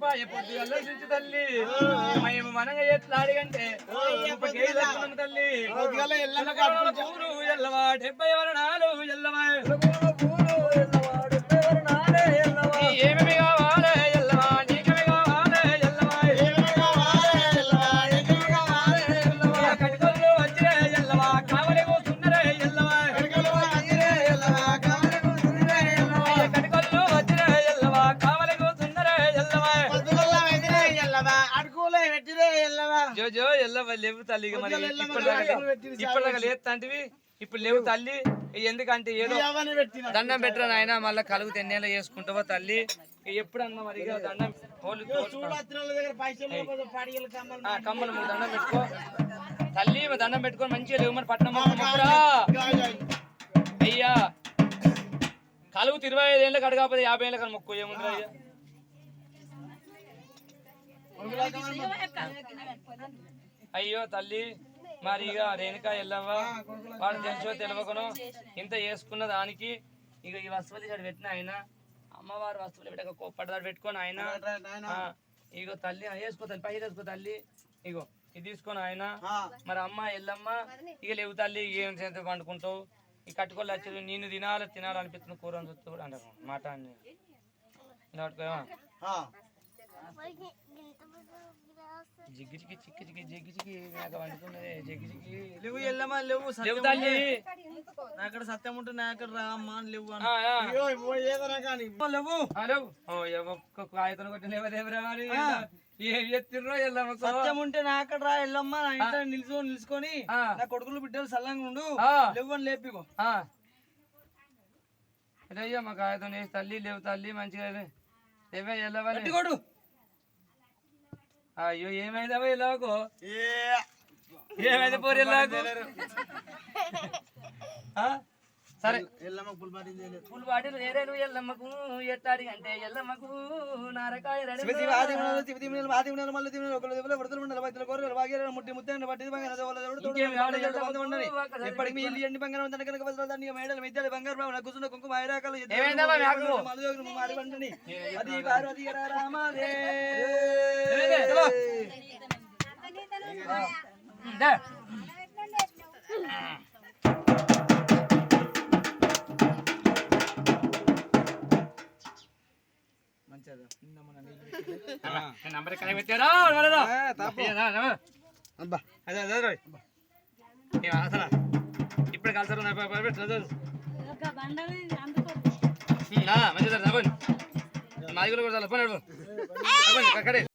పాయ పొద్దు అల్లసించి తల్లి మేము మనంగా ఎట్లాడిగంటే తల్లి ఊరు ఎల్లవా 70 వరణాలు ఎల్లవా ఏమేమి కావాలి ఎల్లవా నీకేమి కావాలి ఎల్లవా కటికొల్లు వచ్చిరే ఎల్లవా కావలి కూర్చున్నరే ఎల్లవా కటికొల్లు వచ్చిరే ఎల్లవా కావలి కూర్చున్నరే ఎల్లవా అడుగులే పెట్టిరే ఎల్లవా జో ఎల్లవా లేవు తల్లి మరి ఇప్పటిదాకా లేదు తంటివి ఇప్పుడు లేవు తల్లి ఎందుకంటే ఏదో దండం పెట్టరా నాయన మళ్ళీ కలుగు తెన్నేళ్ళ చేసుకుంటావో తల్లి ఎప్పుడన్నా మరి దండం కమ్మలు దండం పెట్టుకో తల్లి దండం పెట్టుకొని మంచిగా లేవు మరి పట్నం అయ్యా కలుగు 25 ఏళ్ళకి అడగకపోతే 50 ఏళ్ళ కానీ మొక్కు ఏముంది అయ్యో తల్లి మరి ఇక రేణుక ఎల్లవ్వ వాడు తెలుసో తెలియకను ఇంత చేసుకున్న దానికి ఇక ఈ వస్తువులు ఇక్కడ పెట్టిన ఆయన అమ్మవారు వస్తువులు పెట్టక కోప్పడదాడు పెట్టుకొని ఆయన ఇగో తల్లి వేసుకో తల్లి పై వేసుకో తల్లి ఇగో ఇది తీసుకొని ఆయన మరి అమ్మ ఎల్లమ్మ ఇక లేవు తల్లి ఏం చేస్తే పండుకుంటావు ఈ కట్టుకోళ్ళు వచ్చి నేను తినాలనిపిస్తున్న కూర అని చూస్తూ కూడా అంటారు మాట అని ఇలా పట్టుకోవా జిగ్గిజికి చిక్కి జిగ్గిజికి నాకు వండుకున్నదే జిగ్గిజికి లేవు ఎల్లమ్మా లేవు తల్లి నాక్కడ సత్యం ఉంటే నాక్కడ రామ్మా లేవు కాగితం కొట్టి ఎత్తిర్రో ఎల్లమ్మ సత్యం ఉంటే నాక్కడ రా ఎల్లమ్మ నా ఇంట్లో నిలుచుకొని నా కొడుకులు బిడ్డలు సల్లంగా ఉండు లేవు అని లేపిగో అయ్యా మా కాగితం వేసి తల్లి లేవు తల్లి మంచిగా లేవే ఎల్లవాలి కొడు అయ్యో ఏమైందా ఇలాగో ఏమైంది పోరు ఇలాగో సరే ఫుల్ బాటిల్ వేరే నువ్వు ఎల్లమ్మకు ఎట్టాడి అంటే ఎల్లమ్మకు నారకాయ నంబర్ ఎక్కడ పెట్టారా ఇప్పుడు కలిసారు మంచిదా మాది కూడా అక్కడే